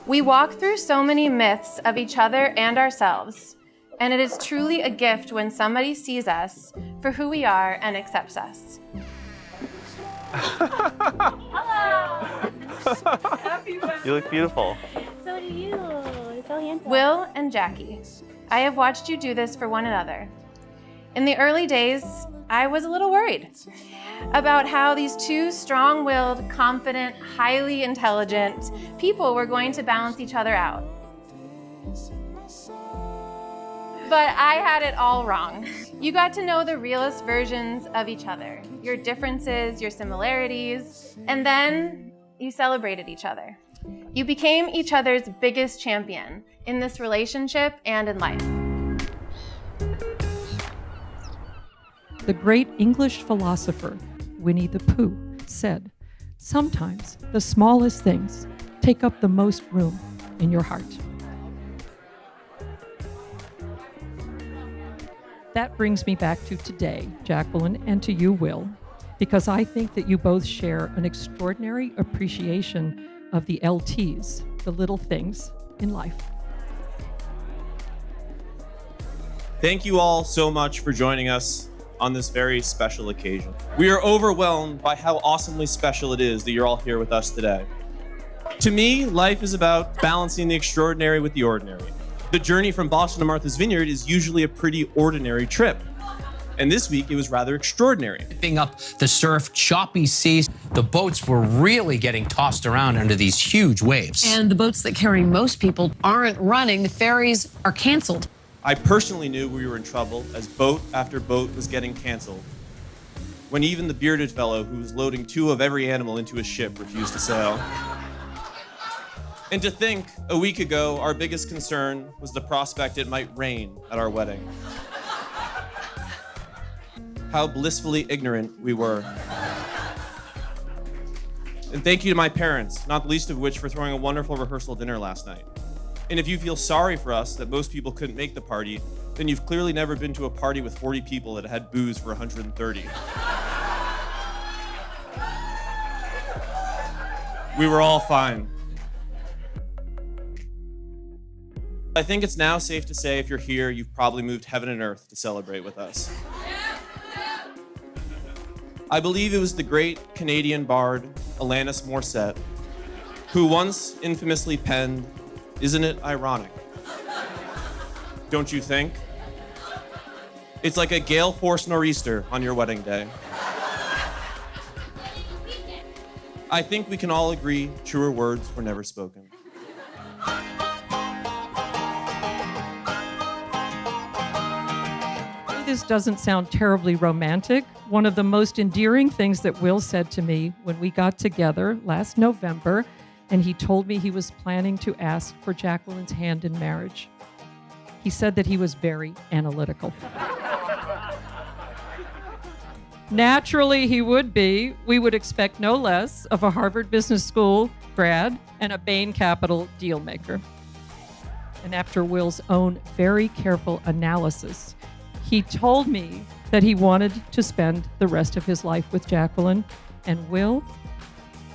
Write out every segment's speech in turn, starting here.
We walk through so many myths of each other and ourselves, and it is truly a gift when somebody sees us for who we are and accepts us. Hello! You look beautiful. So do you. So handsome. Will and Jackie, I have watched you do this for one another. In the early days, I was a little worried about how these two strong-willed, confident, highly intelligent people were going to balance each other out. But I had it all wrong. You got to know the realest versions of each other, your differences, your similarities, and then you celebrated each other. You became each other's biggest champion in this relationship and in life. The great English philosopher, Winnie the Pooh, said, "Sometimes the smallest things take up the most room in your heart." That brings me back to today, Jacqueline, and to you, Will, because I think that you both share an extraordinary appreciation of the LTs, the little things in life. Thank you all so much for joining us on this very special occasion. We are overwhelmed by how awesomely special it is that you're all here with us today. To me, life is about balancing the extraordinary with the ordinary. The journey from Boston to Martha's Vineyard is usually a pretty ordinary trip. And this week, it was rather extraordinary. Up the surf, choppy seas, the boats were really getting tossed around under these huge waves. And the boats that carry most people aren't running. The ferries are canceled. I personally knew we were in trouble as boat after boat was getting canceled, when even the bearded fellow who was loading 2 of every animal into his ship refused to sail. And to think, a week ago, our biggest concern was the prospect it might rain at our wedding. How blissfully ignorant we were. And thank you to my parents, not the least of which for throwing a wonderful rehearsal dinner last night. And if you feel sorry for us that most people couldn't make the party, then you've clearly never been to a party with 40 people that had booze for 130. We were all fine. I think it's now safe to say if you're here, you've probably moved heaven and earth to celebrate with us. I believe it was the great Canadian bard, Alanis Morissette, who once infamously penned, "Isn't it ironic? Don't you think? It's like a gale force nor'easter on your wedding day." I think we can all agree truer words were never spoken. This doesn't sound terribly romantic. One of the most endearing things that Will said to me when we got together last November, and he told me he was planning to ask for Jacqueline's hand in marriage. He said that he was very analytical. Naturally, he would be. We would expect no less of a Harvard Business School grad and a Bain Capital deal maker. And after Will's own very careful analysis, he told me that he wanted to spend the rest of his life with Jacqueline. And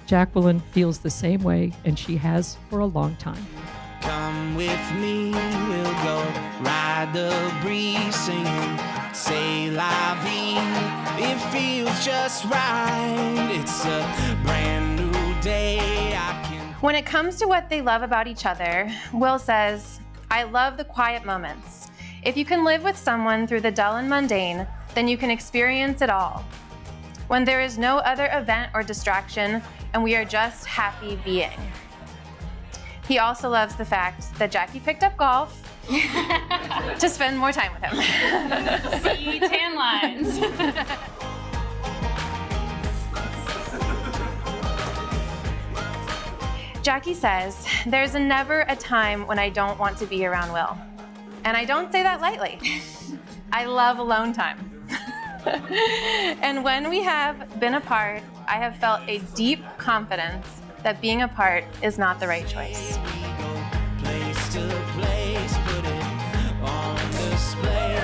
Jacqueline feels the same way, and she has for a long time. Come with me, we'll go ride the breeze, singing C'est la vie. It feels just right. It's a brand new day. When it comes to what they love about each other, Will says, "I love the quiet moments. If you can live with someone through the dull and mundane, then you can experience it all. When there is no other event or distraction, and we are just happy being." He also loves the fact that Jackie picked up golf to spend more time with him. See tan lines. Jackie says, "There's never a time when I don't want to be around Will." And I don't say that lightly. I love alone time. And when we have been apart, I have felt a deep confidence that being apart is not the right choice. Place to place, put it on display.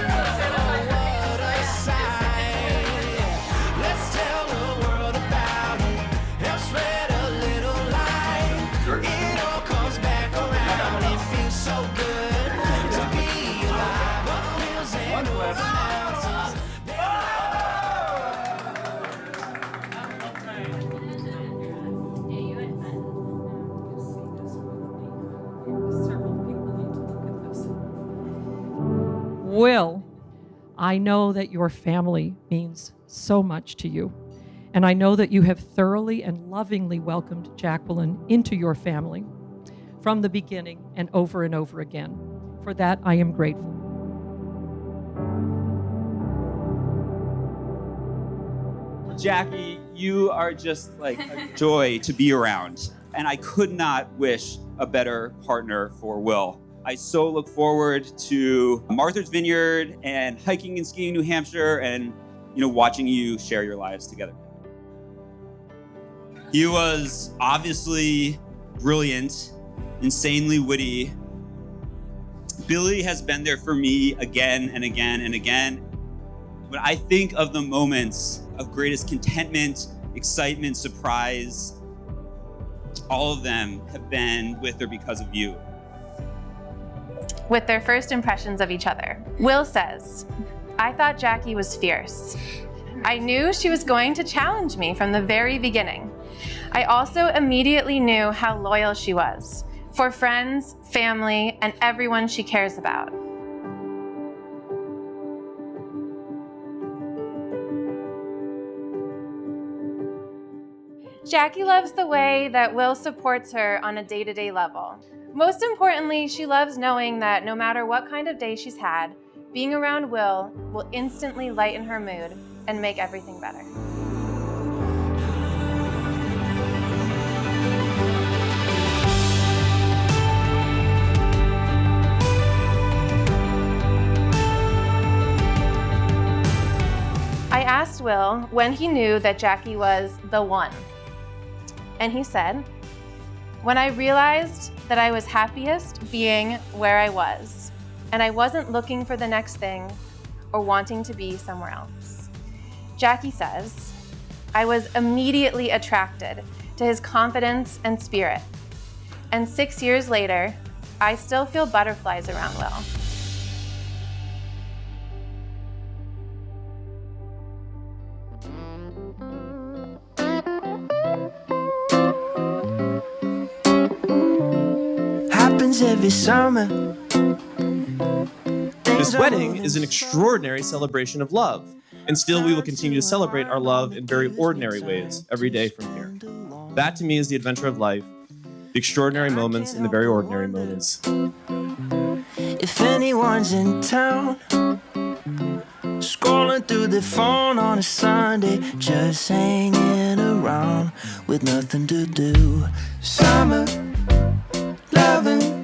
Will, I know that your family means so much to you. And I know that you have thoroughly and lovingly welcomed Jacqueline into your family from the beginning and over again. For that, I am grateful. Jackie, you are just like a joy to be around. And I could not wish a better partner for Will. I so look forward to Martha's Vineyard and hiking and skiing in New Hampshire and, watching you share your lives together. He was obviously brilliant, insanely witty. Billy has been there for me again and again and again. When I think of the moments of greatest contentment, excitement, surprise, all of them have been with or because of you. With their first impressions of each other, Will says, I thought Jackie was fierce. I knew she was going to challenge me from the very beginning. I also immediately knew how loyal she was for friends, family, and everyone she cares about. Jackie loves the way that Will supports her on a day-to-day level. Most importantly, she loves knowing that no matter what kind of day she's had, being around Will instantly lighten her mood and make everything better. I asked Will when he knew that Jackie was the one. And he said, when I realized that I was happiest being where I was, and I wasn't looking for the next thing or wanting to be somewhere else. Jackie says, I was immediately attracted to his confidence and spirit. And 6 years later, I still feel butterflies around Will. Every summer. This wedding is an extraordinary celebration of love, and still we will continue to celebrate our love in very ordinary ways every day from here. That to me is the adventure of life, the extraordinary moments and the very ordinary moments. If anyone's in town, scrolling through the phone on a Sunday, just hanging around with nothing to do. Summer, loving.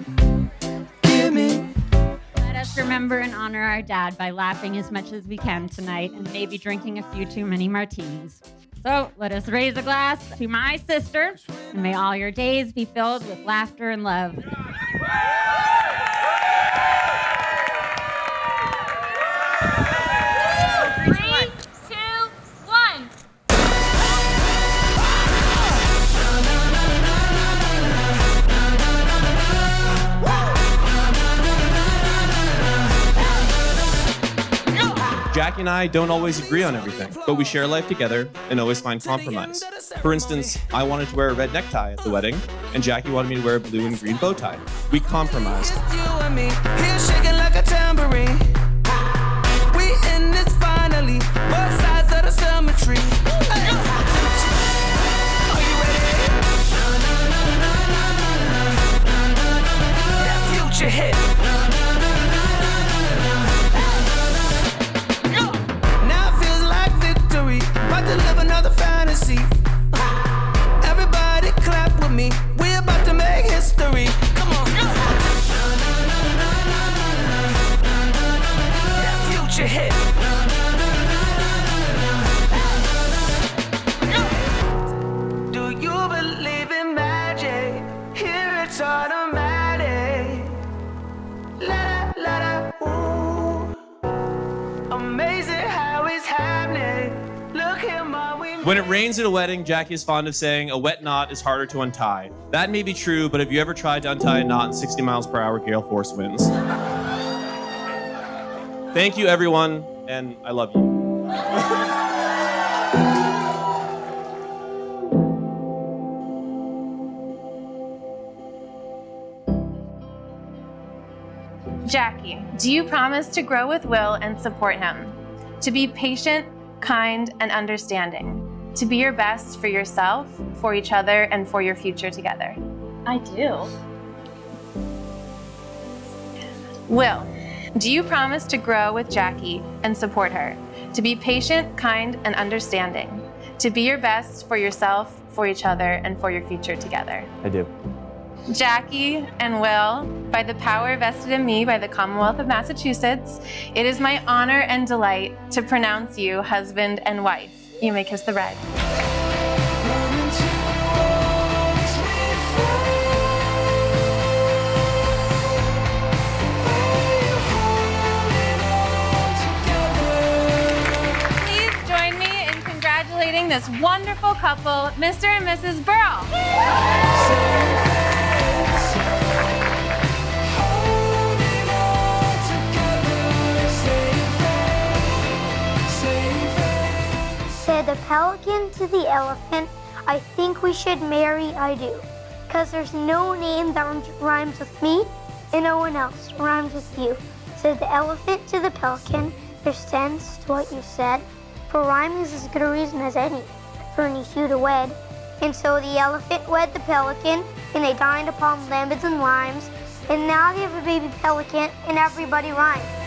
Let us remember and honor our dad by laughing as much as we can tonight and maybe drinking a few too many martinis. So let us raise a glass to my sister, and may all your days be filled with laughter and love. 3, 2, 1. Jackie and I don't always agree on everything, but we share life together and always find compromise. For instance, I wanted to wear a red necktie at the wedding, and Jackie wanted me to wear a blue and green bow tie. We compromised. You and me, here shaking like a tambourine. We in this finally, both sides of the cemetery. Hey. Are you ready? That future hit. To live another fantasy. Everybody clap with me. We're about to make history. Come on. That future hit. Do you believe in magic? Here it's automatic. La la la, ooh. Amazing how it's happening. When it rains at a wedding, Jackie is fond of saying, a wet knot is harder to untie. That may be true, but have you ever tried to untie a knot in 60 miles per hour gale force winds? Thank you, everyone, and I love you. Jackie, do you promise to grow with Will and support him? To be patient, kind, and understanding? To be your best for yourself, for each other, and for your future together? I do. Will, do you promise to grow with Jackie and support her? To be patient, kind, and understanding? To be your best for yourself, for each other, and for your future together? I do. Jackie and Will, by the power vested in me by the Commonwealth of Massachusetts, it is my honor and delight to pronounce you husband and wife. You may kiss the bride. Please join me in congratulating this wonderful couple, Mr. and Mrs. Burrell. Said the pelican to the elephant, I think we should marry, I do. Cause there's no name that rhymes with me, and no one else rhymes with you. Said the elephant to the pelican, there's sense to what you said, for rhyming is as good a reason as any for any two to wed. And so the elephant wed the pelican, and they dined upon lemons and limes, and now they have a baby pelican, and everybody rhymes.